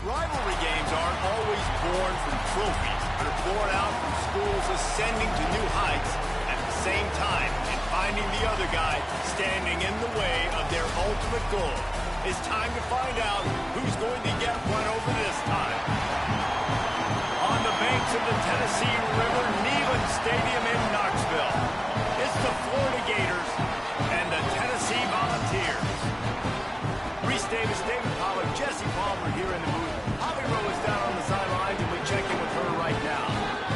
Rivalry games aren't always born from trophies, but are born out from schools ascending to new heights at the same time and finding the other guy standing in the way of their ultimate goal. It's time to find out who's going to get one over this time. On the banks of the Tennessee River, Neyland Stadium in Knoxville, it's the Florida Gators and the Tennessee Volunteers. Reese Davis, David Pollard, Jesse Palmer here in the booth. Holly Rowe is down on the sidelines, and we check in with her right now.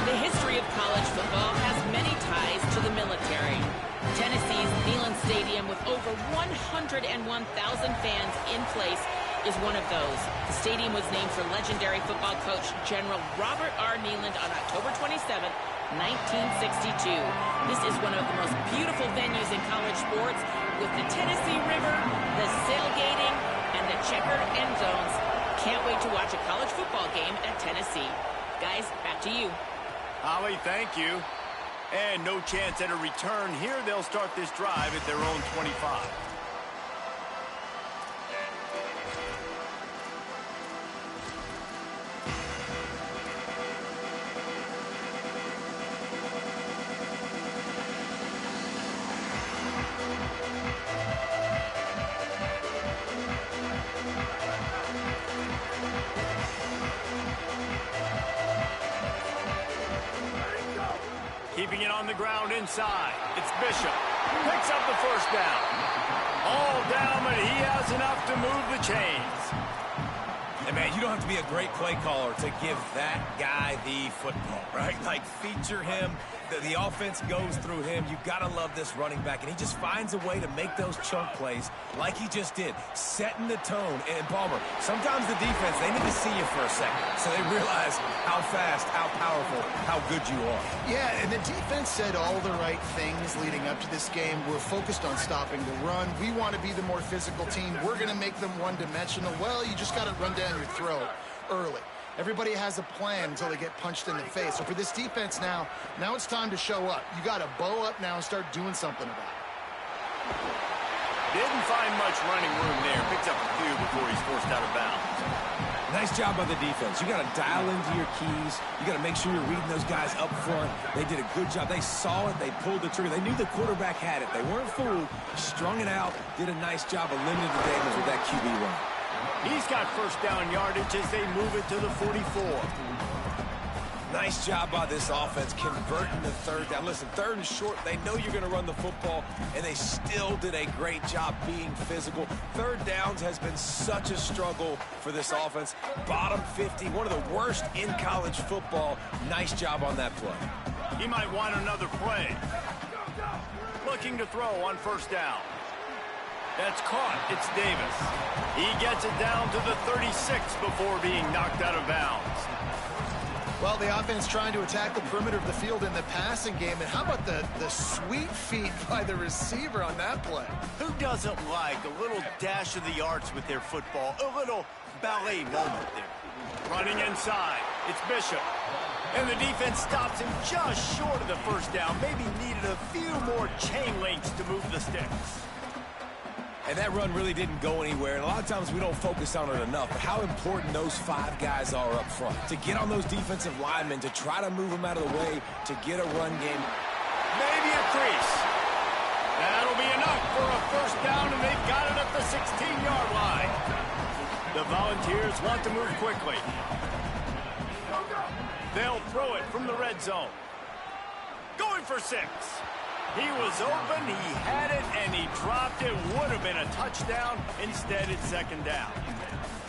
The history of college football has many ties to the military. Tennessee's Neyland Stadium, with over 101,000 fans in place, is one of those. The stadium was named for legendary football coach General Robert R. Neyland on October 27, 1962. This is one of the most beautiful venues in college sports, with the Tennessee River, the sailgating, and the checkered end zones. Can't wait to watch a college football game at Tennessee. Guys, back to you. Holly, thank you. And no chance at a return here. They'll start this drive at their own 25. Keeping it on the ground inside. It's Bishop. Picks up the first down. All down, but he has enough to move the chains. And, man, you don't have to be a great play caller to give that guy the football, right? Like, feature him. The offense goes through him. You've got to love this running back. And he just finds a way to make those chunk plays like he just did, setting the tone. And, Palmer, sometimes the defense, they need to see you for a second so they realize how fast, how powerful, how good you are. Yeah, and the defense said all the right things leading up to this game. We're focused on stopping the run. We want to be the more physical team. We're going to make them one-dimensional. Well, you just got to run down your throat early. Everybody has a plan until they get punched in the face. So for this defense now it's time to show up. You got to bow up now and start doing something about it. Didn't find much running room there. Picks up a few before he's forced out of bounds. Nice job by the defense. You got to dial into your keys. You got to make sure you're reading those guys up front. They did a good job. They saw it. They pulled the trigger. They knew the quarterback had it. They weren't fooled. Strung it out. Did a nice job of limiting the damage with that QB run. He's got first down yardage as they move it to the 44. Nice job by this offense converting the third down. Listen, third and short, they know you're going to run the football, and they still did a great job being physical. Third downs has been such a struggle for this offense. Bottom 50, one of the worst in college football. Nice job on that play. He might want another play. Looking to throw on first down. That's caught. It's Davis. He gets it down to the 36 before being knocked out of bounds. Well, the offense trying to attack the perimeter of the field in the passing game. And how about the sweet feet by the receiver on that play? Who doesn't like a little dash of the arts with their football? A little ballet moment there. Running inside. It's Bishop. And the defense stops him just short of the first down. Maybe needed a few more chain links to move the sticks. And that run really didn't go anywhere. And a lot of times we don't focus on it enough. But how important those five guys are up front. To get on those defensive linemen, to try to move them out of the way, to get a run game. Maybe a crease. That'll be enough for a first down, and they've got it at the 16-yard line. The Volunteers want to move quickly. They'll throw it from the red zone. Going for 6. He was open, he had it, and he dropped it. Would have been a touchdown. Instead, it's second down.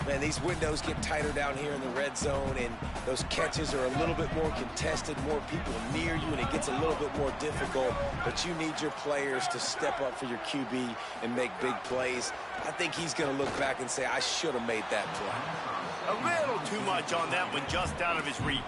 Man, these windows get tighter down here in the red zone, and those catches are a little bit more contested, more people near you, and it gets a little bit more difficult. But you need your players to step up for your QB and make big plays. I think he's going to look back and say, I should have made that play. A little too much on that one, just out of his reach.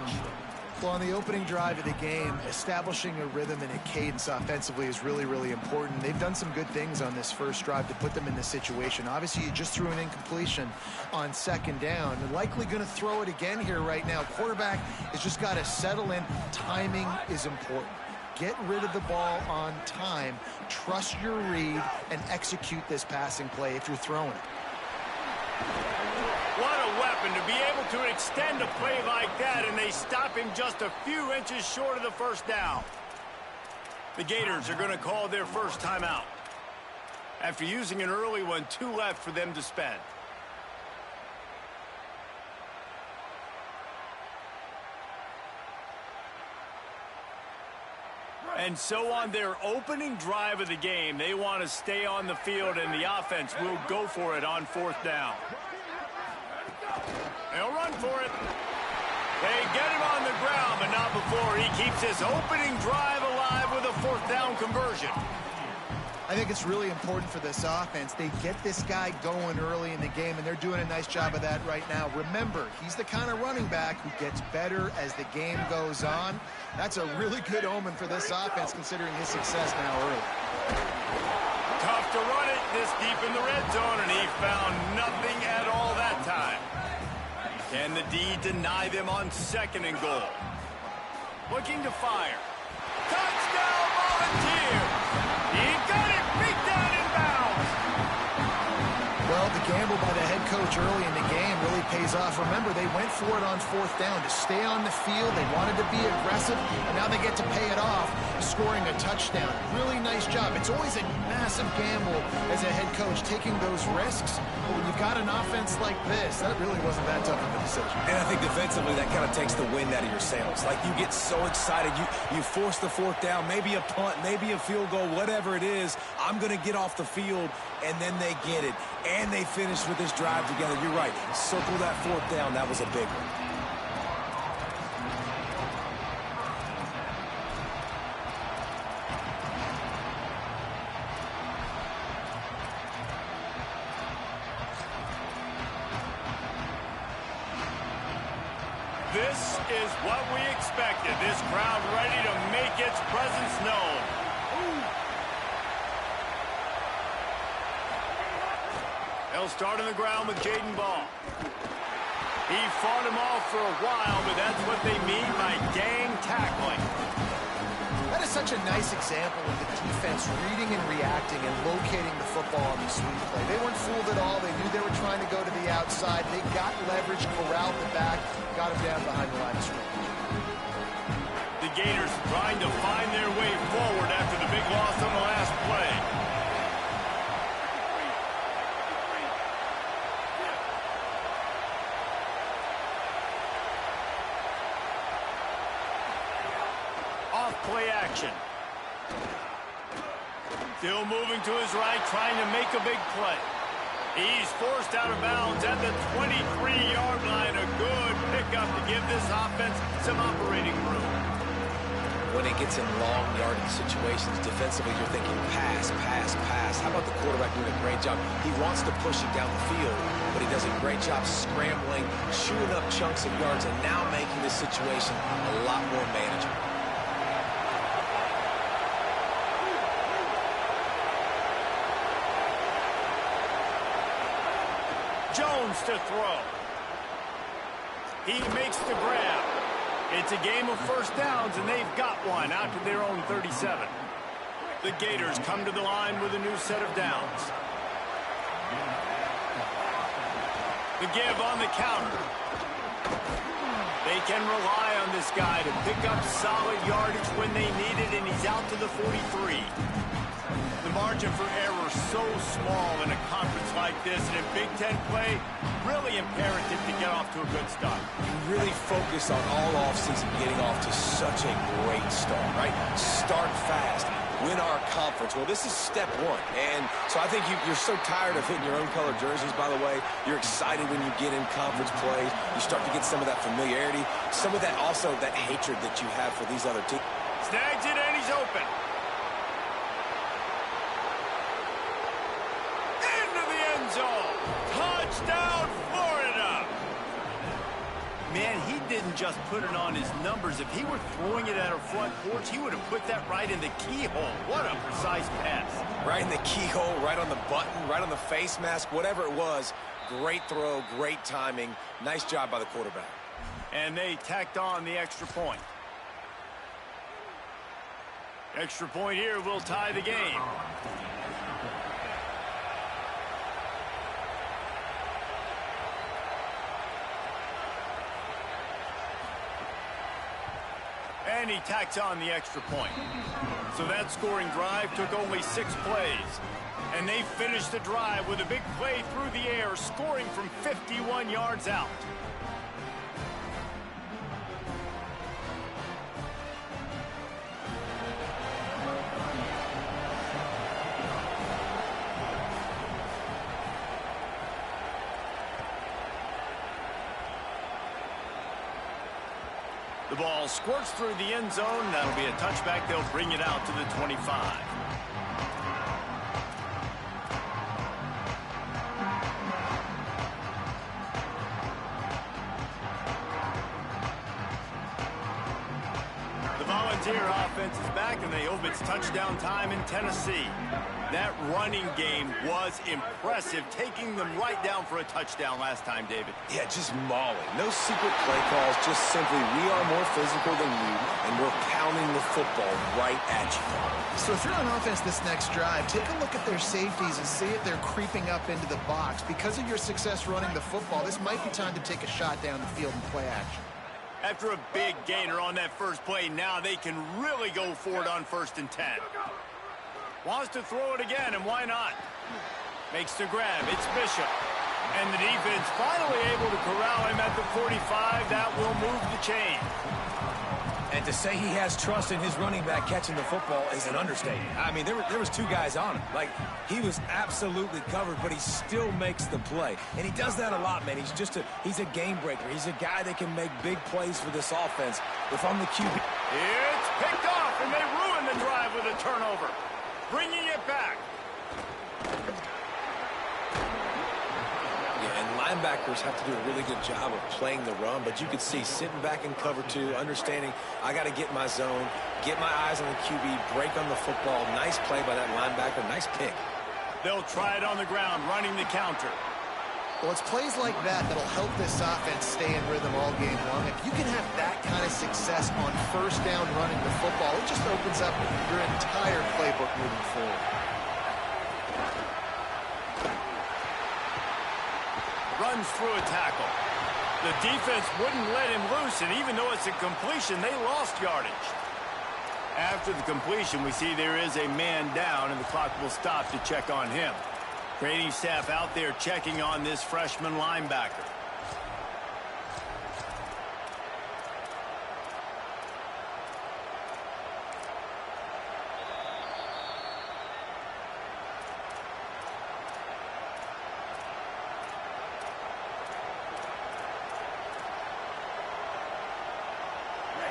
Well, on the opening drive of the game, establishing a rhythm and a cadence offensively is really, really important. They've done some good things on this first drive to put them in this situation. Obviously, you just threw an incompletion on second down. They're likely going to throw it again here right now. Quarterback has just got to settle in. Timing is important. Get rid of the ball on time. Trust your read and execute this passing play if you're throwing it. What a weapon happen to be able to extend a play like that, and they stop him just a few inches short of the first down. The Gators are going to call their first timeout. After using an early one, 2 left for them to spend. And so on their opening drive of the game, they want to stay on the field, and the offense will go for it on 4th down. They'll run for it. They get him on the ground, but not before he keeps his opening drive alive with a 4th down conversion. I think it's really important for this offense. They get this guy going early in the game, and they're doing a nice job of that right now. Remember, he's the kind of running back who gets better as the game goes on. That's a really good omen for this offense, considering his success now early. Tough to run it this deep in the red zone, and he found nothing at all that time. Can the D deny them on 2nd and goal? Looking to fire. Touchdown, Volunteers! He got it, beat down in bounds. Well, the gamble by the head coach early in the game really pays off. Remember, they went for it on 4th down to stay on the field. They wanted to be aggressive, and now they get to pay it off, scoring a touchdown. Really nice job. It's always a massive gamble as a head coach, taking those risks. But when you've got an offense like this, that really wasn't that tough of a decision. And I think defensively, that kind of takes the wind out of your sails. Like, you get so excited. You force the 4th down, maybe a punt, maybe a field goal, whatever it is. I'm going to get off the field, and then they get it. And they finish with this drive together. You're right. Circle that 4th down. That was a big one. This is what we expected. This crowd ready to make its presence known. They'll start on the ground with Jaden Ball. He fought him off for a while, but that's what they mean by gang tackling. That is such a nice example of the defense reading and reacting and locating the football on the sweep play. They weren't fooled at all. They knew they were trying to go to the outside. They got leverage, corralled the back, got him down behind the line of scrimmage. The Gators trying to find their way forward after the big loss on the last play. Play action. Still moving to his right, trying to make a big play. He's forced out of bounds at the 23-yard line. A good pickup to give this offense some operating room. When it gets in long yardage situations, defensively, you're thinking pass, pass, pass. How about the quarterback doing a great job? He wants to push it down the field, but he does a great job scrambling, shooting up chunks of yards, and now making this situation a lot more manageable. Jones to throw. He makes the grab. It's a game of 1st downs, and they've got one out to their own 37. The Gators come to the line with a new set of downs. The give on the counter. They can rely on this guy to pick up solid yardage when they need it, and he's out to the 43. The margin for error so small in a conference like this, and in Big Ten play, really imperative to get off to a good start. You really focus on all offseason getting off to such a great start, right? Start fast, win our conference. Well, this is step one, and so I think you're so tired of hitting your own color jerseys, by the way. You're excited when you get in conference play. You start to get some of that familiarity, some of that also that hatred that you have for these other teams. Snags it, and he's open. Touchdown, Florida! Man, he didn't just put it on his numbers. If he were throwing it at our front porch, he would have put that right in the keyhole. What a precise pass. Right in the keyhole, right on the button, right on the face mask, whatever it was. Great throw, great timing. Nice job by the quarterback. And they tacked on the extra point. Extra point here will tie the game. and he tacks on the extra point. So that scoring drive took only 6 plays. And they finished the drive with a big play through the air, scoring from 51 yards out. The ball squirts through the end zone. That'll be a touchback. They'll bring it out to the 25. The Volunteer offense is back, and they hope it's touchdown time in Tennessee. That running game was impressive, taking them right down for a touchdown last time, David. Yeah, just mauling. No secret play calls, just simply we are more physical than you, and we're pounding the football right at you. So if you're on offense this next drive, take a look at their safeties and see if they're creeping up into the box. Because of your success running the football, this might be time to take a shot down the field and play action. After a big gainer on that first play, now they can really go for it on 1st and 10. Wants to throw it again, and why not? Makes the grab. It's Bishop. And the defense finally able to corral him at the 45. That will move the chain. And to say he has trust in his running back catching the football is an understatement. I mean, there was 2 guys on him. Like, he was absolutely covered, but he still makes the play. And he does that a lot, man. He's a game breaker. He's a guy that can make big plays for this offense. If I'm the QB... It's picked off, and they ruin the drive with a turnover. Bringing it back. Yeah, and linebackers have to do a really good job of playing the run, but you could see sitting back in cover 2, understanding I got to get my zone, get my eyes on the QB, break on the football. Nice play by that linebacker. Nice pick. They'll try it on the ground, running the counter. Well, it's plays like that that'll help this offense stay in rhythm all game long. If you can have that kind of success on 1st down running the football, it just opens up your entire playbook moving forward. Runs through a tackle. The defense wouldn't let him loose, and even though it's a completion, they lost yardage. After the completion, we see there is a man down, and the clock will stop to check on him. Training staff out there checking on this freshman linebacker.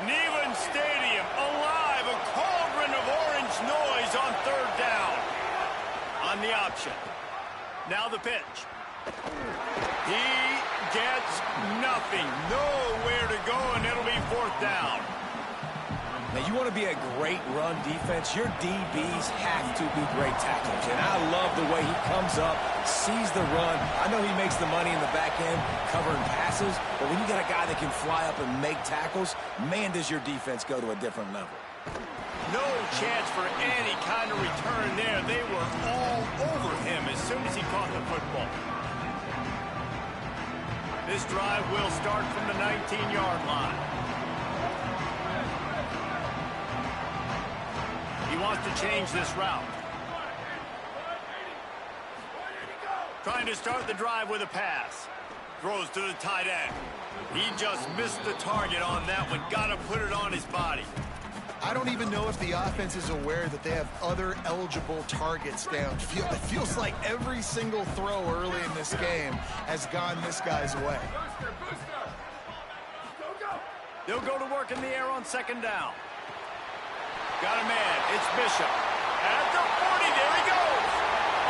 Neyland Stadium alive, a cauldron of orange noise on 3rd down. On the option. Now the pitch. He gets nothing. Nowhere to go, and it'll be 4th down. Now, you want to be a great run defense, your DBs have to be great tacklers. And I love the way he comes up, sees the run. I know he makes the money in the back end covering passes, but when you got a guy that can fly up and make tackles, man, does your defense go to a different level. No chance for any kind of return there. They were all over him as soon as he caught the football. This drive will start from the 19-yard line. He wants to change this route. Trying to start the drive with a pass. Throws to the tight end. He just missed the target on that one. Got to put it on his body. I don't even know if the offense is aware that they have other eligible targets downfield. It feels like every single throw early in this game has gone this guy's way. They'll go to work in the air on 2nd down. Got a man. It's Bishop. At the 40, there he goes.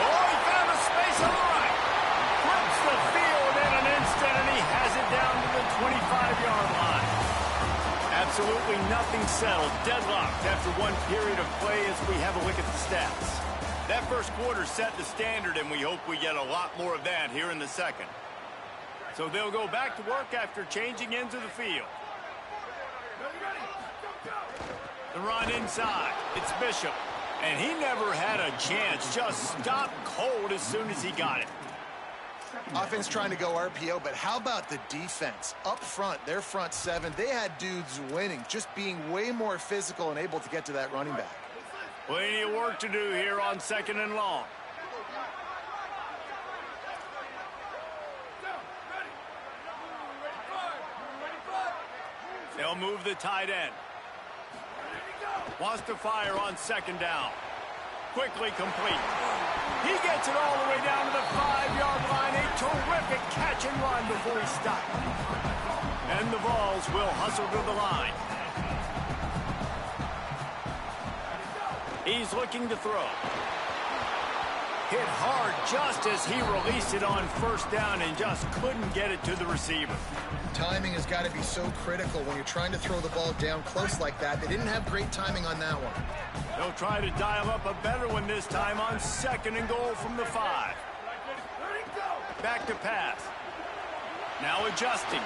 Oh, he found a space on the right. Flips the field in an instant, and he has it down to the 25-yard line. Absolutely nothing settled. Deadlocked after one period of play as we have a look at the stats. That first quarter set the standard, and we hope we get a lot more of that here in the second. So they'll go back to work after changing into the field. The run inside. It's Bishop. And he never had a chance. Just stopped cold as soon as he got it. Offense trying to go RPO, but how about the defense? Up front, their front seven, they had dudes winning, just being way more physical and able to get to that running back. Plenty of work to do here on 2nd and long. They'll move the tight end. Wants to fire on 2nd down. Quickly complete. He gets it all the way down to the 5-yard line. A terrific catch and run before he stopped. And the Vols will hustle to the line. He's looking to throw. Hit hard just as he released it on 1st down and just couldn't get it to the receiver. Timing has got to be so critical when you're trying to throw the ball down close like that. They didn't have great timing on that one. They'll try to dial up a better one this time on 2nd and goal from the 5. Back to pass. Now adjusting.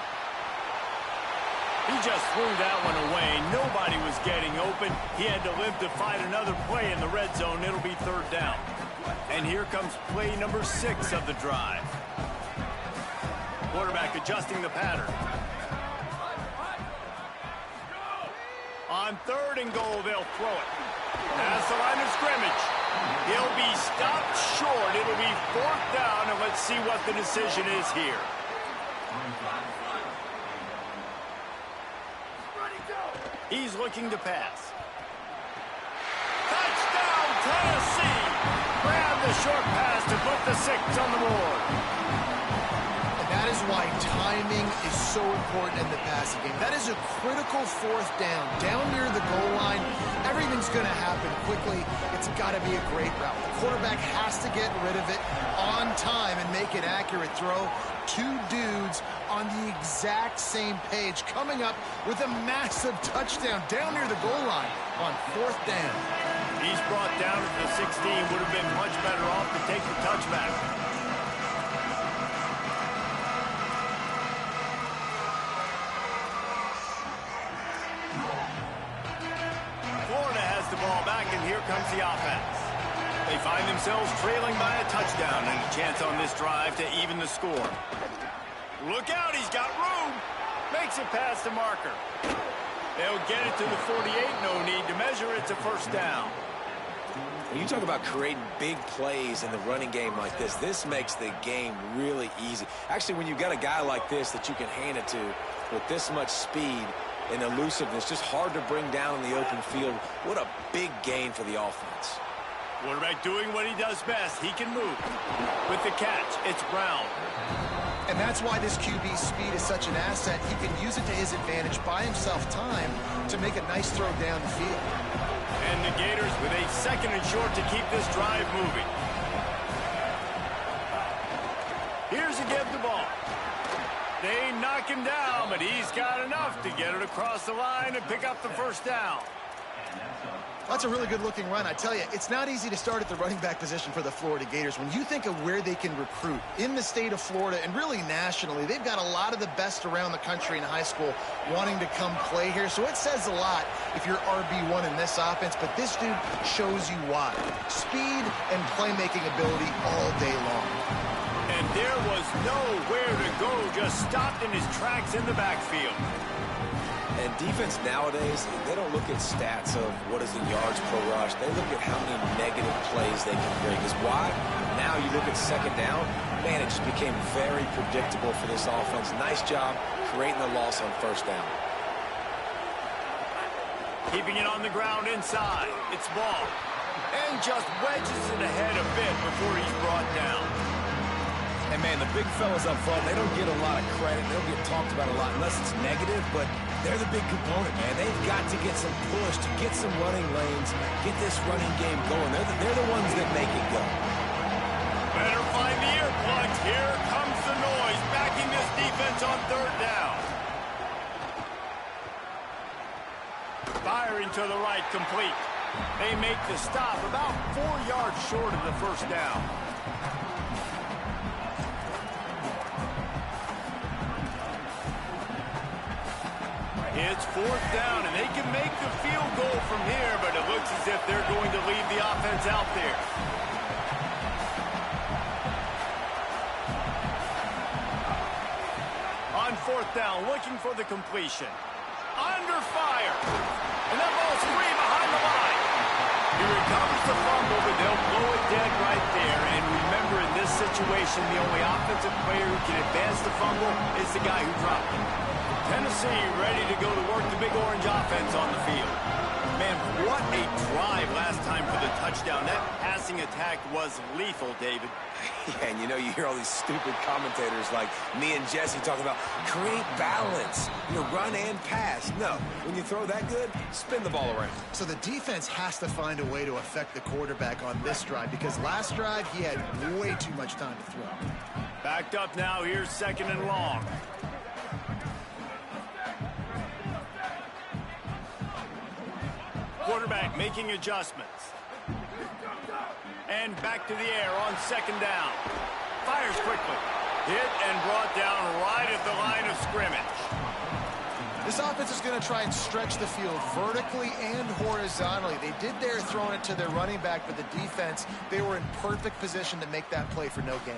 He just threw that one away. Nobody was getting open. He had to live to fight another play in the red zone. It'll be 3rd down. And here comes play number 6 of the drive. Quarterback adjusting the pattern. On 3rd and goal, they'll throw it. Past the line of scrimmage. He'll be stopped short. It'll be 4th down, and let's see what the decision is here. He's looking to pass. Touchdown, Tennessee! Grab the short pass to put the 6 on the board. And that is why timing is so important in the passing game. That is a critical 4th down. Down near the goal line, everything's going to happen quickly. It's got to be a great route. The quarterback has to get rid of it on time and make an accurate throw. 2 dudes on the exact same page, coming up with a massive touchdown down near the goal line on 4th down. He's brought down at the 16. Would have been much better off to take the touchback. Florida has the ball back, and here comes the offense. They find themselves trailing by a touchdown and a chance on this drive to even the score. Look out, he's got room. Makes it past the marker. They'll get it to the 48. No need to measure. It's a 1st down. When you talk about creating big plays in the running game like this, this makes the game really easy. Actually, when you've got a guy like this that you can hand it to with this much speed and elusiveness, just hard to bring down in the open field, what a big gain for the offense. Quarterback doing what he does best. He can move. With the catch, it's Brown. And that's why this QB's speed is such an asset. He can use it to his advantage, buy himself time to make a nice throw down the field. And the Gators with a 2nd and short to keep this drive moving. Here's a give the ball. They knock him down, but he's got enough to get it across the line and pick up the 1st down. That's a really good-looking run. I tell you, it's not easy to start at the running back position for the Florida Gators. When you think of where they can recruit in the state of Florida and really nationally, they've got a lot of the best around the country in high school wanting to come play here. So it says a lot if you're RB1 in this offense, but this dude shows you why. Speed and playmaking ability all day long. And there was nowhere to go, just stopped in his tracks in the backfield. And defense nowadays, they don't look at stats of what is the yards per rush. They look at how many negative plays they can bring. Because why? Now you look at 2nd down, man, it just became very predictable for this offense. Nice job creating the loss on 1st down. Keeping it on the ground inside. It's Ball. And just wedges it ahead a bit before he's brought down. And, man, the big fellas up front, they don't get a lot of credit. They don't get talked about a lot unless it's negative, but they're the big component, man. They've got to get some push, to get some running lanes, get this running game going. They're the ones that make it go. Better find the earplugs. Here comes the noise, backing this defense on 3rd down. Firing to the right, complete. They make the stop about 4 yards short of the 1st down. It's 4th down, and they can make the field goal from here, but it looks as if they're going to leave the offense out there. fourth down, looking for the completion. Under fire. And that ball's free behind the line. He recovers the fumble, but they'll blow it dead right there. And remember, in this situation, the only offensive player who can advance the fumble is the guy who dropped it. Tennessee ready to go to work the Big Orange offense on the field. Man, what a drive last time for the touchdown. That passing attack was lethal, David. Yeah, and you know, you hear all these stupid commentators like me and Jesse talking about create balance, run and pass. No, when you throw that good, spin the ball around. So the defense has to find a way to affect the quarterback on this drive, because last drive he had way too much time to throw. Backed up now, here's 2nd and long. Quarterback making adjustments. And back to the air on 2nd down. Fires quickly. Hit and brought down right at the line of scrimmage. This offense is going to try and stretch the field vertically and horizontally. They did there throwing it to their running back, but the defense, they were in perfect position to make that play for no gain.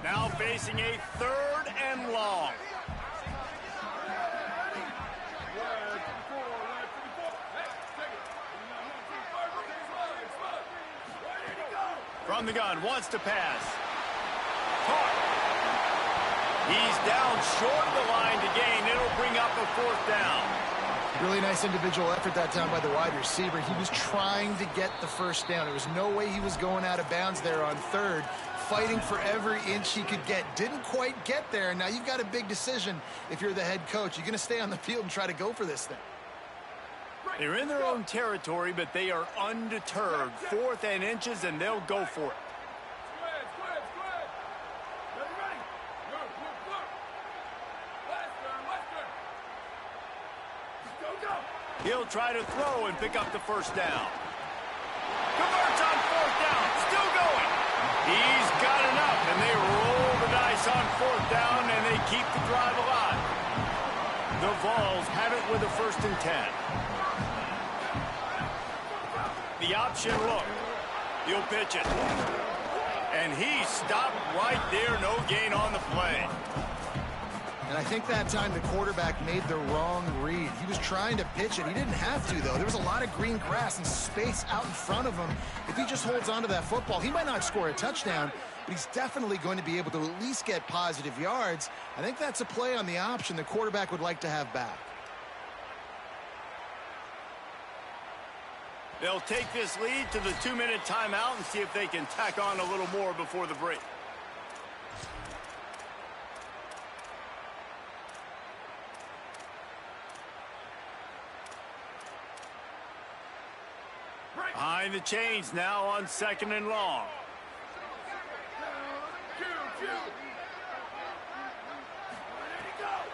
Now facing a 3rd and long. From the gun, wants to pass. Caught. He's down short of the line to gain. It'll bring up a 4th down. Really nice individual effort that time by the wide receiver. He was trying to get the 1st down. There was no way he was going out of bounds there on 3rd. Fighting for every inch he could get. Didn't quite get there. Now you've got a big decision if you're the head coach. You're going to stay on the field and try to go for this thing. They're in their own territory, but they are undeterred. 4th and inches, and they'll go for it. He'll try to throw and pick up the 1st down. Converts on 4th down. Still going. He's got enough, and they roll the dice on 4th down, and they keep the drive alive. The Vols have it with a 1st and 10. The option look. He'll pitch it. And he stopped right there. No gain on the play. And I think that time the quarterback made the wrong read. He was trying to pitch it. He didn't have to, though. There was a lot of green grass and space out in front of him. If he just holds on to that football, he might not score a touchdown, but he's definitely going to be able to at least get positive yards. I think that's a play on the option the quarterback would like to have back. They'll take this lead to the 2-minute timeout and see if they can tack on a little more before the break. Behind the chains now on 2nd and long.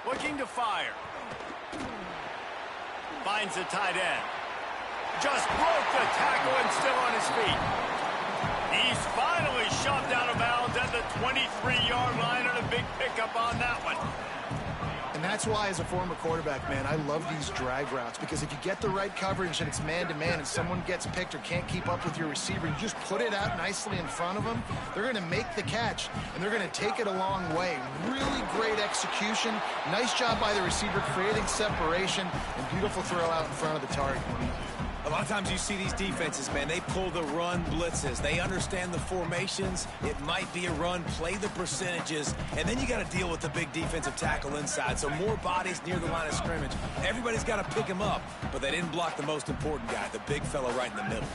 Looking to fire. Finds the tight end. Just broke the tackle and still on his feet. He's finally shoved out of bounds at the 23-yard line, and a big pickup on that one. And that's why, as a former quarterback, man, I love these drag routes, because if you get the right coverage and it's man-to-man and someone gets picked or can't keep up with your receiver, you just put it out nicely in front of them, they're going to make the catch, and they're going to take it a long way. Really great execution. Nice job by the receiver creating separation, and beautiful throw out in front of the target. A lot of times you see these defenses, man, they pull the run blitzes. They understand the formations. It might be a run, play the percentages, and then you got to deal with the big defensive tackle inside. So more bodies near the line of scrimmage. Everybody's got to pick him up, but they didn't block the most important guy, the big fella right in the middle.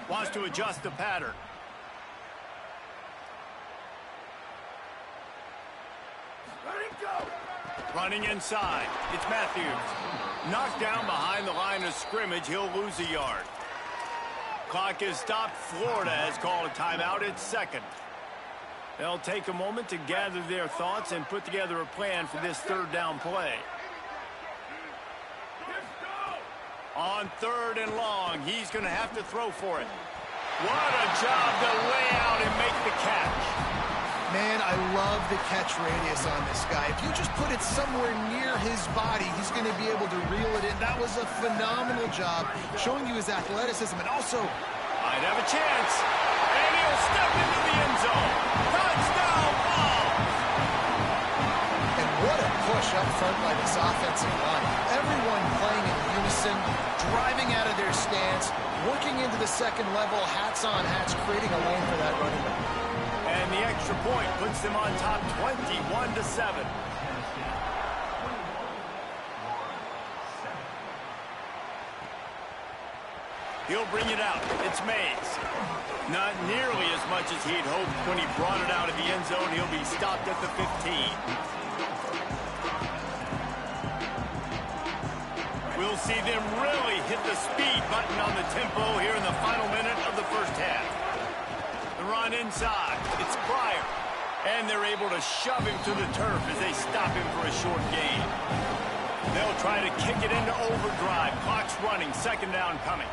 Wants to adjust the pattern. Running inside. It's Matthews. Knocked down behind the line of scrimmage. He'll lose a yard. Clock is stopped. Florida has called a timeout. It's 2nd. They'll take a moment to gather their thoughts and put together a plan for this 3rd down play. On 3rd and long, he's going to have to throw for it. What a job to lay out and make the catch. Man, I love the catch radius on this guy. If you just put it somewhere near his body, he's going to be able to reel it in. That was a phenomenal job, showing you his athleticism, and also might have a chance. And he'll will step into the end zone. Touchdown ball. And what a push up front by this offensive line. Everyone playing in unison, driving out of their stance, working into the second level, hats on hats, creating a lane for that running back. And the extra point puts them on top 21-7. He'll bring it out. It's Mays. Not nearly as much as he'd hoped when he brought it out of the end zone. He'll be stopped at the 15. We'll see them really hit the speed button on the tempo here in the final minute of the first half. The run inside. It's Pryor. And they're able to shove him to the turf as they stop him for a short gain. They'll try to kick it into overdrive. Clock's running. Second down coming.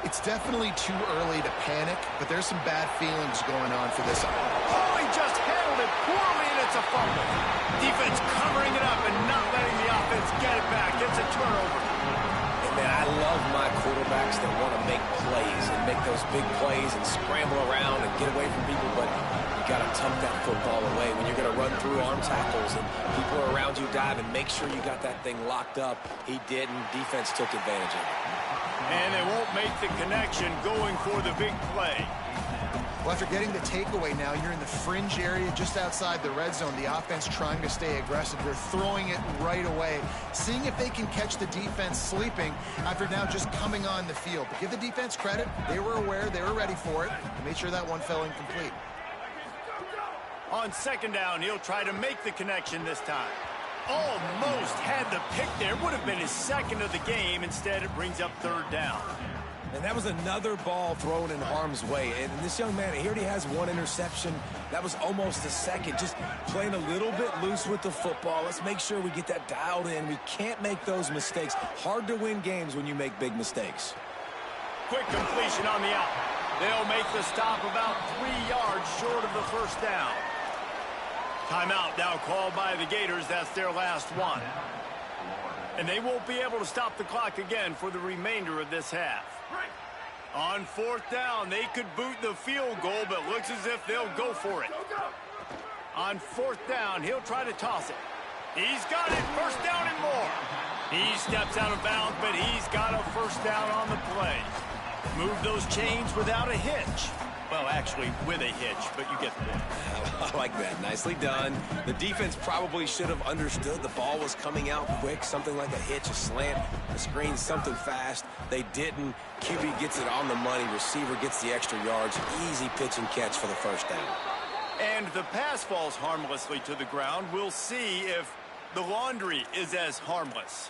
It's definitely too early to panic, but there's some bad feelings going on for this. Oh, he just handled it poorly, and it's a fumble. Defense covering it up and not letting the offense get it back. It's a turnover. And man, I love my quarterbacks that want to make plays and make those big plays and scramble around and get away from people, but you got to tuck that football away when you're going to run through arm tackles and people are around you diving. Make sure you got that thing locked up. He didn't. Defense took advantage of it. And they won't make the connection going for the big play. Well, after getting the takeaway now, you're in the fringe area just outside the red zone. The offense trying to stay aggressive. They're throwing it right away, seeing if they can catch the defense sleeping after now just coming on the field. But give the defense credit. They were aware. They were ready for it. They made sure that one fell incomplete. On second down, he'll try to make the connection this time. Almost had the pick there. Would have been his second of the game. Instead, it brings up third down. And that was another ball thrown in harm's way. And this young man, he already has one interception. That was almost a second. Just playing a little bit loose with the football. Let's make sure we get that dialed in. We can't make those mistakes. Hard to win games when you make big mistakes. Quick completion on the out. They'll make the stop about 3 yards short of the first down. Timeout now called by the Gators. That's their last one. And they won't be able to stop the clock again for the remainder of this half. On fourth down, they could boot the field goal, but looks as if they'll go for it. On fourth down, he'll try to toss it. He's got it. First down and more. He steps out of bounds, but he's got a first down on the play. Move those chains without a hitch. Well, actually, with a hitch, but you get the point. I like that. Nicely done. The defense probably should have understood the ball was coming out quick, something like a hitch, a slant, a screen, something fast. They didn't. QB gets it on the money. Receiver gets the extra yards. Easy pitch and catch for the first down. And the pass falls harmlessly to the ground. We'll see if the laundry is as harmless.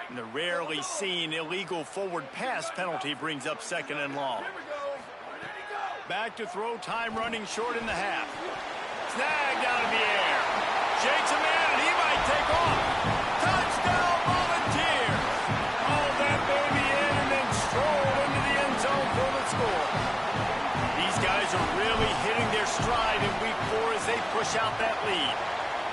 And the rarely seen illegal forward pass penalty brings up second and long. Back to throw, time running short in the half. Snagged out of the air. Shakes a man, and he might take off. Touchdown, Volunteers. Haul that baby in and then stroll into the end zone for the score. These guys are really hitting their stride in week 4 as they push out that lead.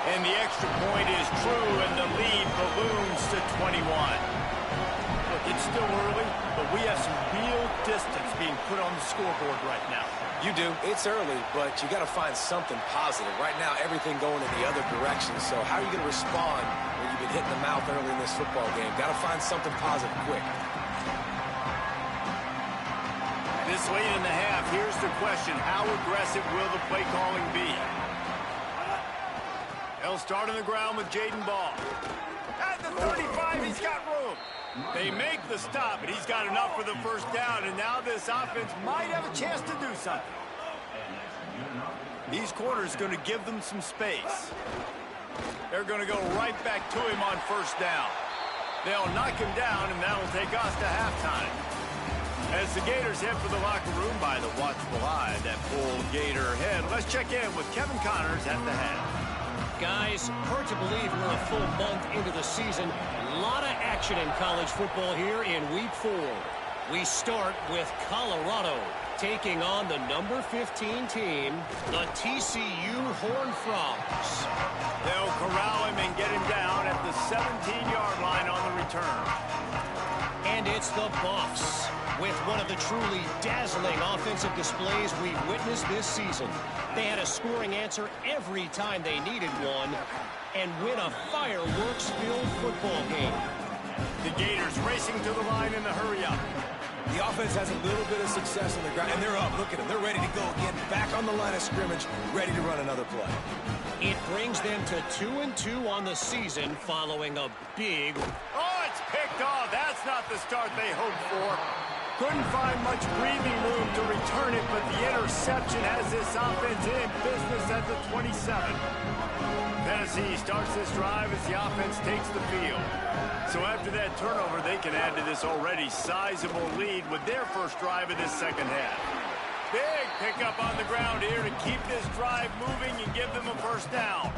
And the extra point is true, and the lead balloons to 21. Look, it's still early, but we have some real distance being put on the scoreboard right now. You do. It's early, but you got to find something positive. Right now, everything going in the other direction. So how are you going to respond when you've been hit in the mouth early in this football game? Got to find something positive quick. This late in the half, here's the question. How aggressive will the play calling be? They'll start on the ground with Jaden Ball. At the 35, he's got room. They make the stop, and he's got enough for the first down, and now this offense might have a chance to do something. These corners going to give them some space. They're going to go right back to him on first down. They'll knock him down, and that'll take us to halftime. As the Gators head for the locker room by the watchful eye, that full Gator head. Let's check in with Kevin Connors at the head. Guys, hard to believe we're a full month into the season. A lot of action in college football here in week 4. We start with Colorado taking on the number 15 team, the TCU Horned Frogs. They'll corral him and get him down at the 17-yard line on the return. And it's the Buffs with one of the truly dazzling offensive displays we've witnessed this season. They had a scoring answer every time they needed one and win a fireworks-filled football game. The Gators racing to the line in the hurry-up. The offense has a little bit of success on the ground, and they're up. Look at them. They're ready to go again. Back on the line of scrimmage, ready to run another play. It brings them to 2-2 on the season following a big... Oh, it's picked off. That's not the start they hoped for. Couldn't find much breathing room to return it, but the interception has this offense in business at the 27. Tennessee starts this drive as the offense takes the field. So after that turnover, they can add to this already sizable lead with their first drive of this second half. Big pickup on the ground here to keep this drive moving and give them a first down.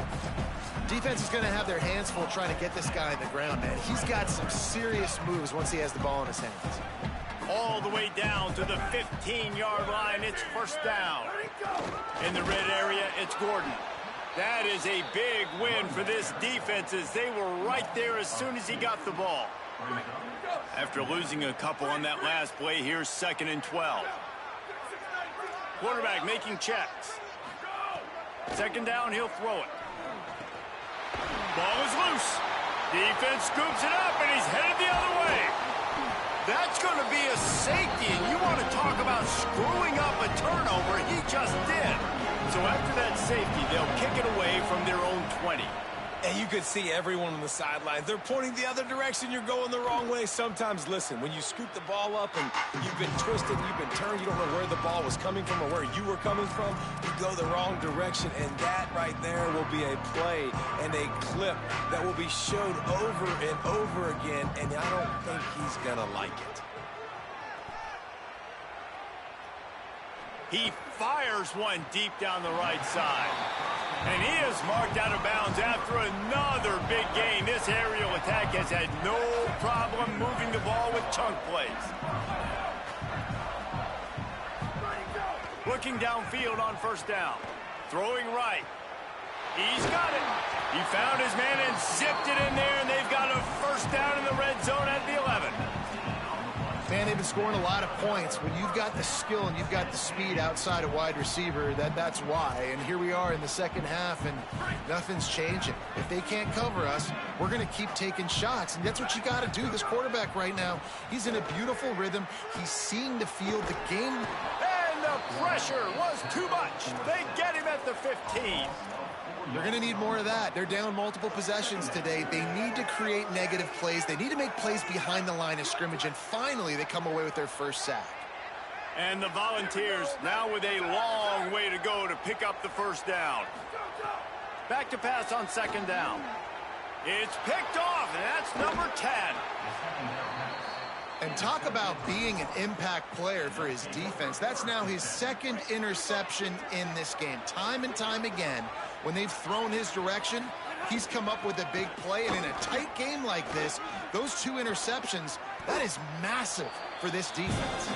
Defense is going to have their hands full trying to get this guy on the ground, man. He's got some serious moves once he has the ball in his hands. All the way down to the 15-yard line. It's first down. In the red area, it's Gordon. That is a big win for this defense as they were right there as soon as he got the ball. After losing a couple on that last play, here's 2nd and 12. Quarterback making checks. 2nd down, he'll throw it. Ball is loose. Defense scoops it up, and he's headed the other way. That's going to be a safety, and you want to talk about screwing up a turnover. He just did. So after that safety, they'll kick it away from their own 20. And you could see everyone on the sidelines. They're pointing the other direction. You're going the wrong way. Sometimes, listen, when you scoop the ball up and you've been twisted, you've been turned, you don't know where the ball was coming from or where you were coming from, you go the wrong direction, and that right there will be a play and a clip that will be showed over and over again, and I don't think he's going to like it. He fires one deep down the right side. And he is marked out of bounds after another big gain. This aerial attack has had no problem moving the ball with chunk plays. Looking downfield on first down. Throwing right. He's got it. He found his man and zipped it in there, and they've got a first down in the red zone at the 11. Man, they've been scoring a lot of points. When you've got the skill and you've got the speed outside a wide receiver, that's why. And here we are in the second half, and nothing's changing. If they can't cover us, we're going to keep taking shots, and that's what you got to do. This quarterback right now, he's in a beautiful rhythm. He's seeing the field, the game. And the pressure was too much. They get him at the 15. They're going to need more of that. They're down multiple possessions today. They need to create negative plays. They need to make plays behind the line of scrimmage, and finally they come away with their first sack. And the Volunteers now with a long way to go to pick up the first down. Back to pass on 2nd down. It's picked off, and that's number 10. And talk about being an impact player for his defense. That's now his 2nd interception in this game. Time and time again, when they've thrown his direction, he's come up with a big play. And in a tight game like this, those 2 interceptions, that is massive for this defense.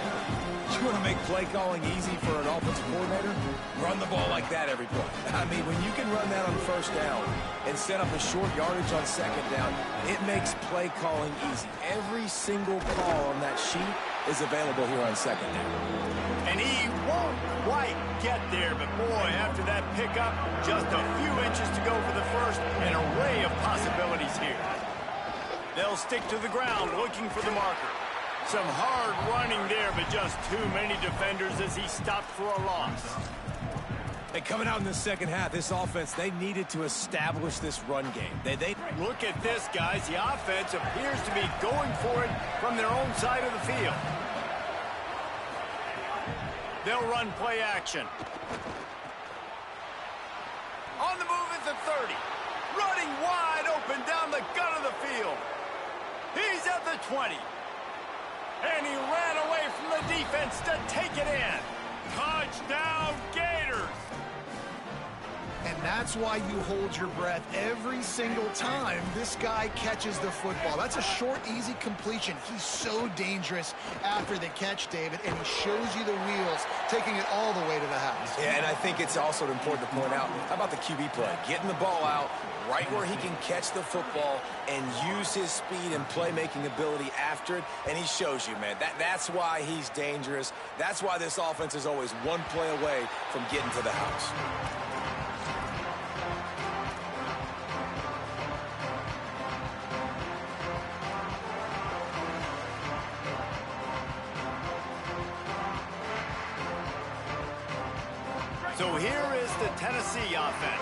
You want to make play calling easy for an offensive coordinator? Run the ball like that every play. I mean, when you can run that on first down and set up a short yardage on 2nd down, it makes play calling easy. Every single call on that sheet is available here on 2nd down. And he won't quite get there, but boy, after that pickup, just a few inches to go for the first. An array of possibilities here. They'll stick to the ground looking for the marker. Some hard running there, but just too many defenders as he stopped for a loss. And coming out in the second half, this offense, they needed to establish this run game. They Look at this, guys. The offense appears to be going for it from their own side of the field. They'll run play action. On the move at the 30. Running wide open down the gut of the field. He's at the 20. And he ran away from the defense to take it in. Touchdown, Gators! And That's why you hold your breath every single time this guy catches the football. That's a short, easy completion. He's so dangerous after the catch, David, and he shows you the wheels, taking it all the way to the house. Yeah, and I think it's also important to point out, how about the QB play? Getting the ball out right where he can catch the football and use his speed and playmaking ability after it, and he shows you, man. That's why he's dangerous. That's why this offense is always one play away from getting to the house. So here is the Tennessee offense.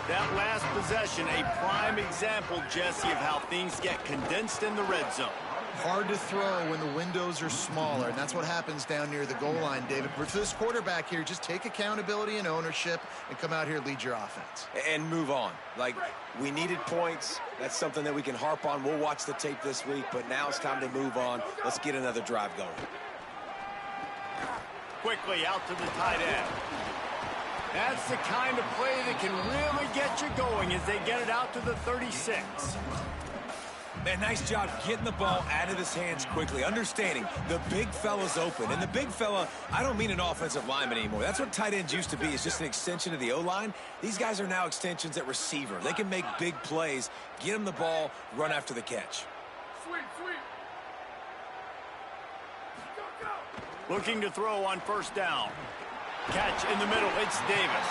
That last possession, a prime example, Jesse, of how things get condensed in the red zone. Hard to throw when the windows are smaller, and that's what happens down near the goal line, David. But for this quarterback here, just take accountability and ownership and come out here and lead your offense. And move on. Like, we needed points. That's something that we can harp on. We'll watch the tape this week, but now it's time to move on. Let's get another drive going. Quickly out to the tight end. That's the kind of play that can really get you going as they get it out to the 36. Man, nice job getting the ball out of his hands quickly, understanding the big fella's open. And the big fella, I don't mean an offensive lineman anymore. That's what tight ends used to be. It's just an extension of the O-line. These guys are now extensions at receiver. They can make big plays, get him the ball, run after the catch. Looking to throw on first down. Catch in the middle, it's Davis.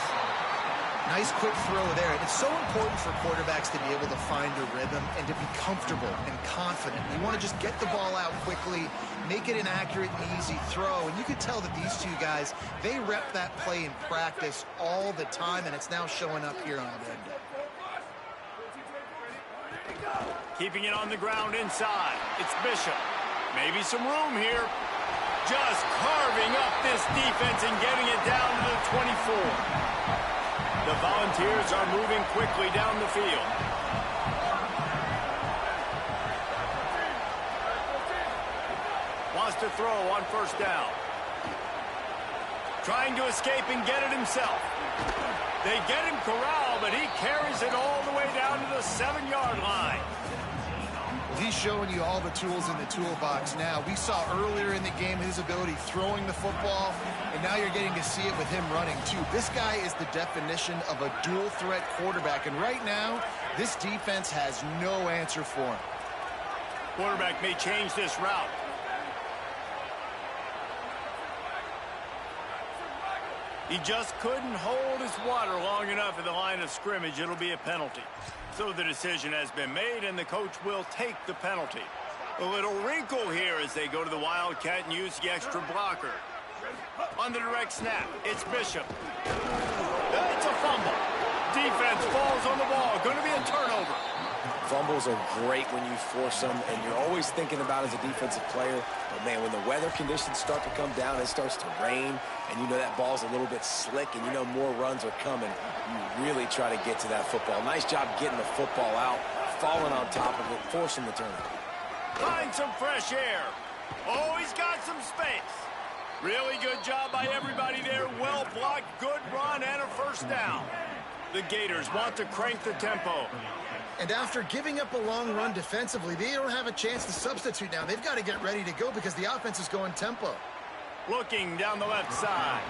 Nice quick throw there. It's so important for quarterbacks to be able to find a rhythm and to be comfortable and confident. You want to just get the ball out quickly, make it an accurate and easy throw. And you can tell that these two guys, they rep that play in practice all the time, and it's now showing up here on game day. Keeping it on the ground inside. It's Bishop. Maybe some room here. Just carving up this defense and getting it down to the 24. The Volunteers are moving quickly down the field. Wants to throw on first down. Trying to escape and get it himself. They get him corralled, but he carries it all the way down to the 7-yard line. He's showing you all the tools in the toolbox now. We saw earlier in the game his ability throwing the football, and now you're getting to see it with him running too. This guy is the definition of a dual-threat quarterback, and right now, this defense has no answer for him. Quarterback may change this route. He just couldn't hold his water long enough at the line of scrimmage. It'll be a penalty. So the decision has been made, and the coach will take the penalty. A little wrinkle here as they go to the Wildcat and use the extra blocker. On the direct snap, it's Bishop. It's a fumble. Defense falls on the ball. Going to be a turnover. Fumbles are great when you force them, and you're always thinking about as a defensive player. But, man, when the weather conditions start to come down, it starts to rain, and you know that ball's a little bit slick, and you know more runs are coming. You really try to get to that football. Nice job getting the football out, falling on top of it, forcing the turnover. Find some fresh air. Oh, he's got some space. Really good job by everybody there. Well blocked, good run, and a first down. The Gators want to crank the tempo. And after giving up a long run defensively, they don't have a chance to substitute now. They've got to get ready to go because the offense is going tempo. Looking down the left side.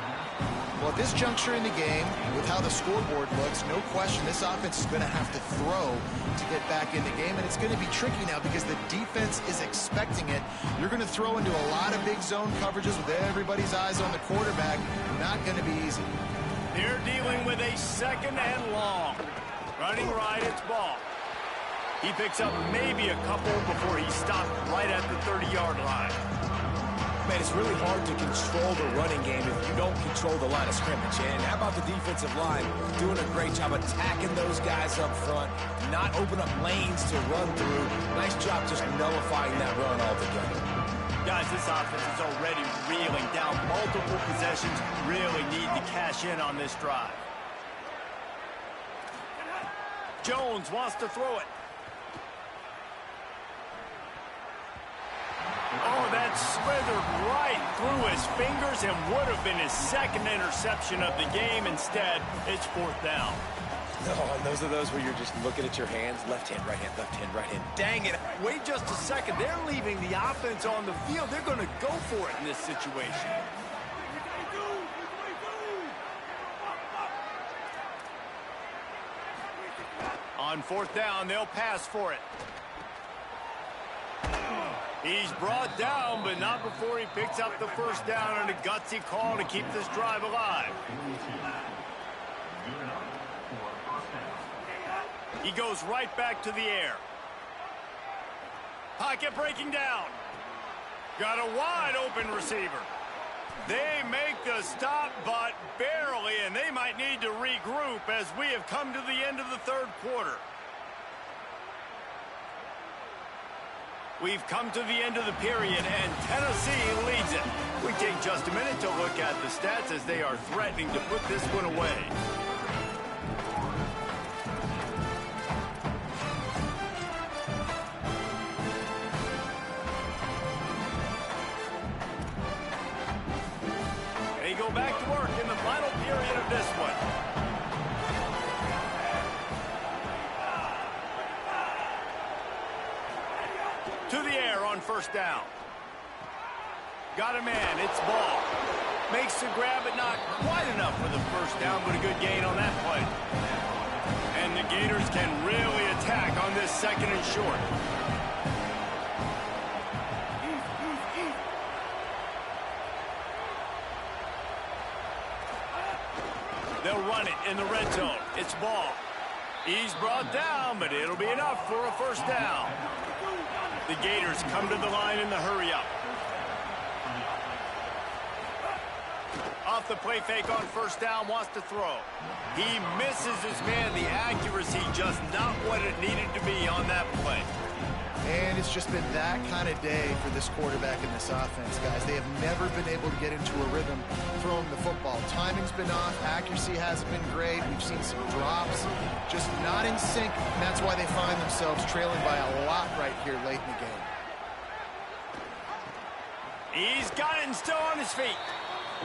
Well, at this juncture in the game, with how the scoreboard looks, no question this offense is going to have to throw to get back in the game, and it's going to be tricky now because the defense is expecting it. You're going to throw into a lot of big zone coverages with everybody's eyes on the quarterback. Not going to be easy. They're dealing with a second and long. Running right, it's ball. He picks up maybe a couple before he stopped right at the 30-yard line. Man, it's really hard to control the running game if you don't control the line of scrimmage. And how about the defensive line doing a great job attacking those guys up front, not open up lanes to run through. Nice job just nullifying that run altogether. Guys, this offense is already reeling down multiple possessions. Really need to cash in on this drive. Jones wants to throw it. Oh, that's slithered right through his fingers and would have been his second interception of the game. Instead, it's fourth down. Oh, and those are those where you're just looking at your hands. Left hand, right hand, left hand, right hand. Dang it. Wait just a second. They're leaving the offense on the field. They're going to go for it in this situation. On fourth down, they'll pass for it. He's brought down, but not before he picks up the first down on a gutsy call to keep this drive alive. He goes right back to the air. Pocket breaking down. Got a wide open receiver. They make the stop, but barely, and they might need to regroup as we have come to the end of the third quarter. We've come to the end of the period, and Tennessee leads it. We take just a minute to look at the stats as they are threatening to put this one away. They go back to work in the final period of this one. To the air on first down. Got a man, it's ball. Makes the grab, but not quite enough for the first down, but a good gain on that play. And the Gators can really attack on this second and short. They'll run it in the red zone. It's ball. He's brought down, but it'll be enough for a first down. The Gators come to the line in the hurry-up. Off the play fake on first down, wants to throw. He misses his man. The accuracy just not what it needed to be on that play. And it's just been that kind of day for this quarterback in this offense, guys. They have never been able to get into a rhythm throwing the football. Timing's been off. Accuracy hasn't been great. We've seen some drops, just not in sync. And that's why they find themselves trailing by a lot right here late in the game. He's got it and still on his feet.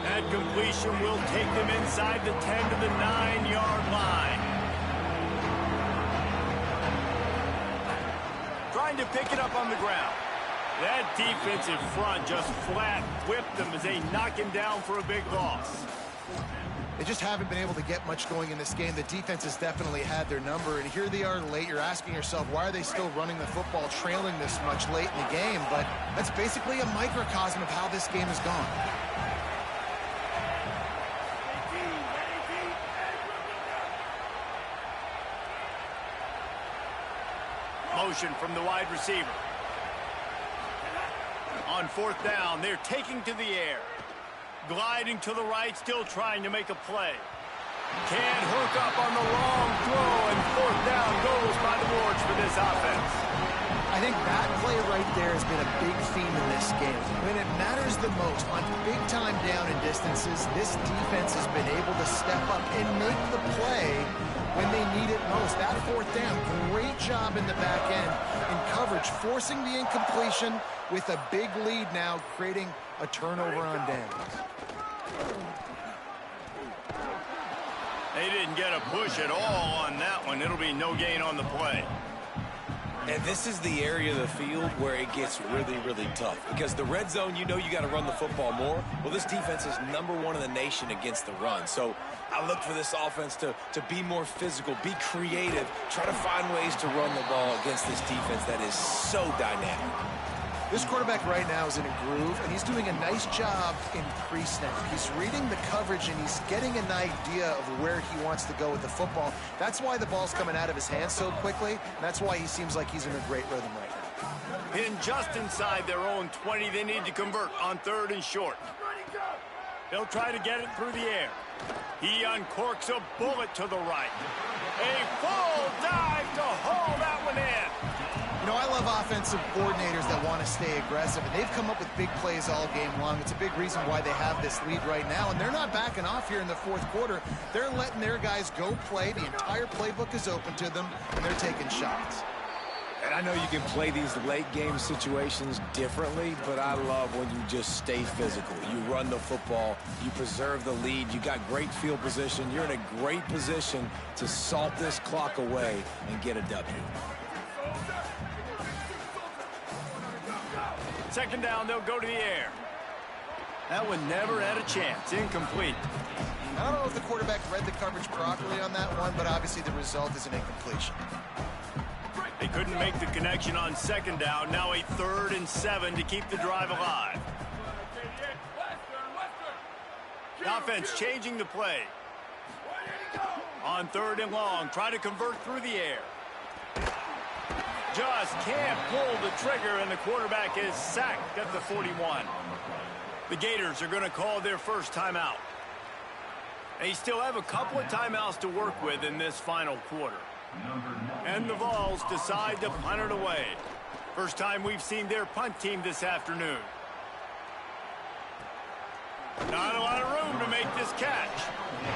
That completion will take them inside the 10 to the 9-yard line. Trying to pick it up on the ground. That defensive front just flat whipped them as they knock him down for a big loss. They just haven't been able to get much going in this game. The defense has definitely had their number, and here they are late. You're asking yourself, why are they still running the football, trailing this much late in the game? But that's basically a microcosm of how this game has gone. Motion from the wide receiver. On fourth down, they're taking to the air. Gliding to the right, still trying to make a play. Can't hook up on the long throw, and fourth down goes by the boards for this offense. I think that play right there has been a big theme in this game. When it matters the most, on big-time down and distances, this defense has been able to step up and make the play when they need it most. That fourth down, great job in the back end in coverage, forcing the incompletion with a big lead now, creating a turnover on downs. They didn't get a push at all on that one. It'll be no gain on the play. And this is the area of the field where it gets really, really tough. Because the red zone, you know you got to run the football more. Well, this defense is #1 in the nation against the run. So I look for this offense to be more physical, be creative, try to find ways to run the ball against this defense that is so dynamic. This quarterback right now is in a groove, and he's doing a nice job in pre-snap. He's reading the coverage, and he's getting an idea of where he wants to go with the football. That's why the ball's coming out of his hands so quickly, and that's why he seems like he's in a great rhythm right now. In just inside their own 20, they need to convert on third and short. They'll try to get it through the air. He uncorks a bullet to the right. A full dive to haul that one in. You know, I love offensive coordinators that want to stay aggressive, and they've come up with big plays all game long. It's a big reason why they have this lead right now, and they're not backing off here in the fourth quarter. They're letting their guys go play. The entire playbook is open to them, and they're taking shots. And I know you can play these late game situations differently, but I love when you just stay physical. You run the football, you preserve the lead, you got great field position. You're in a great position to salt this clock away and get a W. Second down, they'll go to the air. That one never had a chance. Incomplete. I don't know if the quarterback read the coverage properly on that one, but obviously the result is an incompletion. They couldn't make the connection on second down. Now a 3rd and 7 to keep the drive alive. The offense changing the play. On 3rd and long, try to convert through the air. Just can't pull the trigger, and the quarterback is sacked at the 41. The Gators are going to call their first timeout. They still have a couple of timeouts to work with in this final quarter. And the Vols decide to punt it away. First time we've seen their punt team this afternoon. Not a lot of room to make this catch.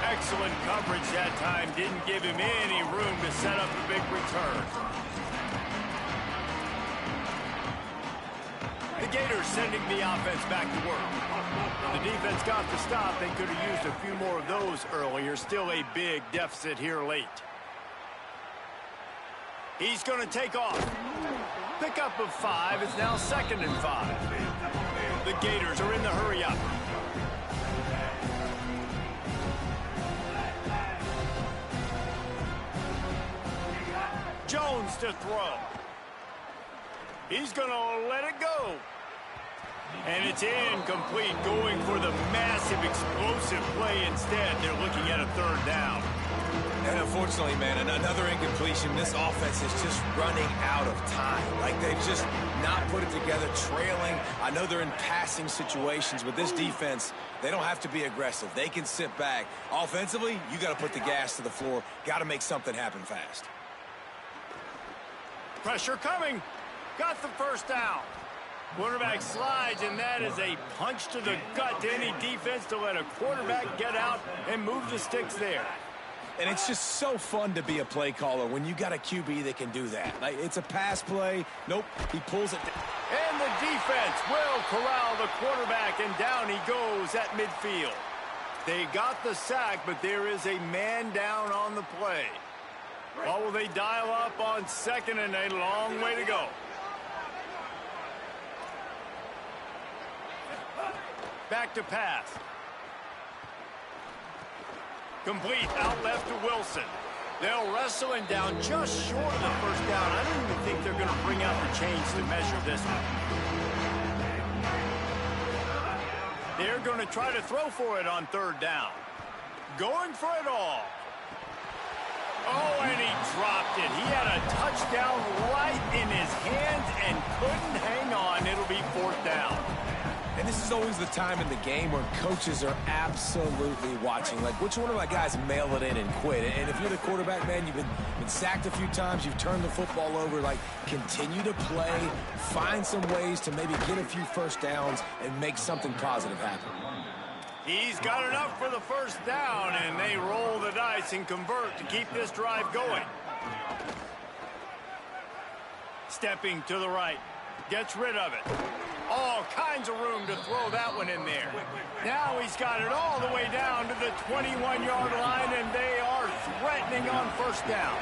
Excellent coverage that time. Didn't give him any room to set up a big return. The Gators sending the offense back to work. The defense got the stop. They could have used a few more of those earlier. Still a big deficit here late. He's going to take off. Pickup of 5. It's now 2nd and 5. The Gators are in the hurry up. Jones to throw. He's going to let it go. And it's incomplete, going for the massive explosive play instead. They're looking at a 3rd down. And unfortunately, man, another incompletion. This offense is just running out of time. Like, they've just not put it together, trailing. I know they're in passing situations, but this defense, they don't have to be aggressive. They can sit back. Offensively, you got to put the gas to the floor. Got to make something happen fast. Pressure coming. Got the first down. Quarterback slides, and that is a punch to the gut to any defense to let a quarterback get out and move the sticks there. And it's just so fun to be a play caller when you got a QB that can do that. Like, it's a pass play. Nope, he pulls it. And the defense will corral the quarterback, and down he goes at midfield. They got the sack, but there is a man down on the play. Or will they dial up on 2nd and a long way to go? Back to pass. Complete out left to Wilson. They'll wrestle him down just short of the first down. I don't even think they're going to bring out the chains to measure this one. They're going to try to throw for it on 3rd down. Going for it all. Oh, and he dropped it. He had a touchdown right in his hands and couldn't hang on. It'll be 4th down. And this is always the time in the game where coaches are absolutely watching. Like, which one of my guys mail it in and quit? And if you're the quarterback, man, you've been sacked a few times, you've turned the football over. Like, continue to play, find some ways to maybe get a few first downs and make something positive happen. He's got enough for the first down, and they roll the dice and convert to keep this drive going. Stepping to the right. Gets rid of it. All kinds of room to throw that one in there. Now he's got it all the way down to the 21-yard line, and they are threatening on first down.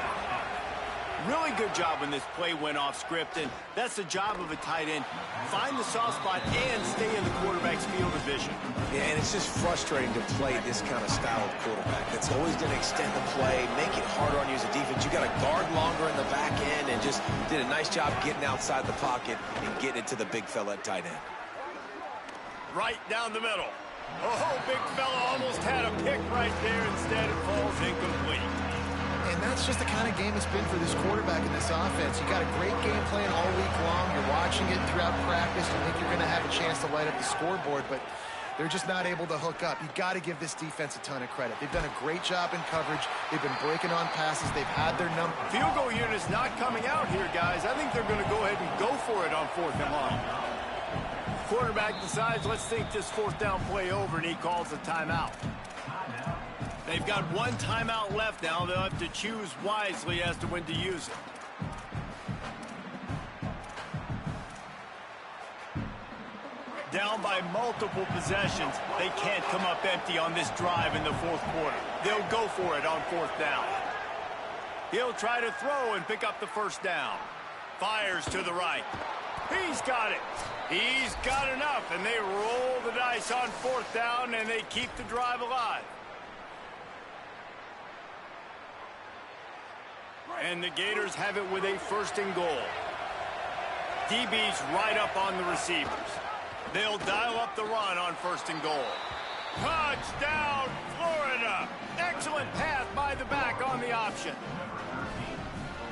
Really good job when this play went off script, and that's the job of a tight end. Find the soft spot and stay in the quarterback's field of vision. Yeah, and it's just frustrating to play this kind of style of quarterback. That's always going to extend the play, make it harder on you as a defense. You got to guard longer in the back end, and just did a nice job getting outside the pocket and getting it to the big fella at tight end. Right down the middle. Oh, big fella almost had a pick right there. Instead, it falls incomplete. And that's just the kind of game it's been for this quarterback in this offense. You got a great game plan all week long. You're watching it throughout practice. You think you're going to have a chance to light up the scoreboard, but they're just not able to hook up. You got to give this defense a ton of credit. They've done a great job in coverage. They've been breaking on passes. They've had their number. Field goal unit's not coming out here, guys. I think they're going to go ahead and go for it on 4th and long. Quarterback decides, let's think this 4th down play over, and he calls a timeout. They've got one timeout left now. They'll have to choose wisely as to when to use it. down by multiple possessions. They can't come up empty on this drive in the fourth quarter. They'll go for it on fourth down. He'll try to throw and pick up the first down. Fires to the right. He's got it. He's got enough, and they roll the dice on fourth down, and they keep the drive alive. And the Gators have it with a first and goal. DB's right up on the receivers. They'll dial up the run on first and goal. Touchdown, Florida! Excellent pass by the back on the option.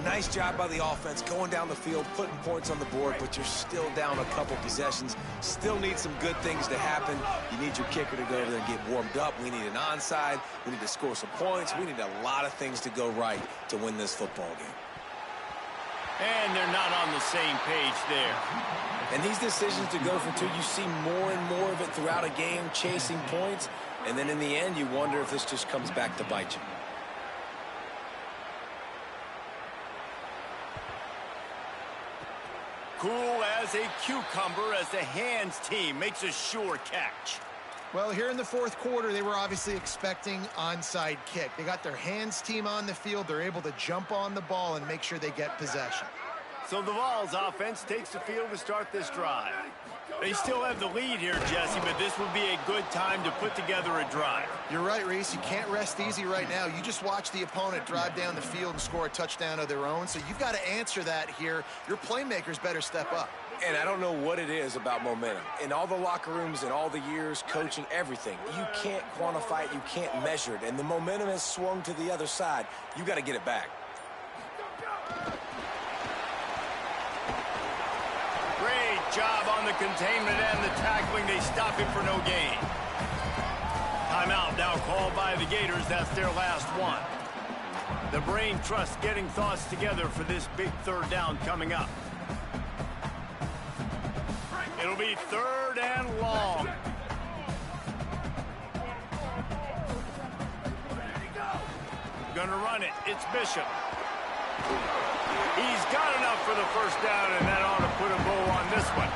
Nice job by the offense going down the field, putting points on the board, but you're still down a couple possessions. Still need some good things to happen. You need your kicker to go over there and get warmed up. We need an onside. We need to score some points. We need a lot of things to go right to win this football game. And they're not on the same page there. And these decisions to go for two, you see more and more of it throughout a game, chasing points. And then in the end, you wonder if this just comes back to bite you. Cool as a cucumber as the hands team makes a sure catch. Well, here in the fourth quarter, they were obviously expecting onside kick. They got their hands team on the field. They're able to jump on the ball and make sure they get possession. So the Vols offense takes the field to start this drive. They still have the lead here, Jesse, but this would be a good time to put together a drive. You're right, Reese. You can't rest easy right now. You just watch the opponent drive down the field and score a touchdown of their own, so you've got to answer that here. Your playmakers better step up. And I don't know what it is about momentum. In all the locker rooms, in all the years, coaching, everything, you can't quantify it, you can't measure it. And the momentum has swung to the other side. You got to get it back. Great job on the containment and the tackling. They stop him for no gain. Timeout now called by the Gators. That's their last one. The brain trust getting thoughts together for this big third down coming up. It'll be third and long. Gonna run it. It's Bishop. He's got enough for the first down, and that ought to put a bow on this one.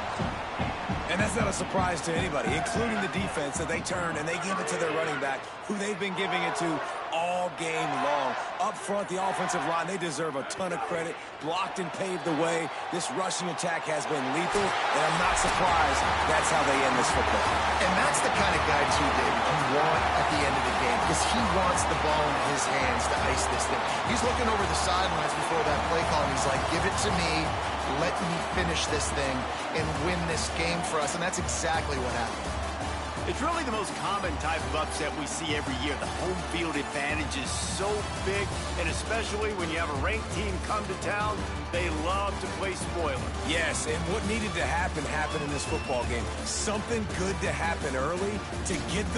And that's not a surprise to anybody, including the defense, that they turn and they give it to their running back, who they've been giving it to all game long. Up front, the offensive line, they deserve a ton of credit. Blocked and paved the way. This rushing attack has been lethal, and I'm not surprised that's how they end this football. And that's the kind of guy, too, David, you want at the end of the game, because he wants the ball in his hands to ice this thing. He's looking over the sidelines before that play call, and he's like, give it to me. Let me finish this thing and win this game for us, and that's exactly what happened. It's really the most common type of upset we see every year. The home field advantage is so big, and especially when you have a ranked team come to town, they love to play spoiler. Yes, and what needed to happen happened in this football game. Something good to happen early to get the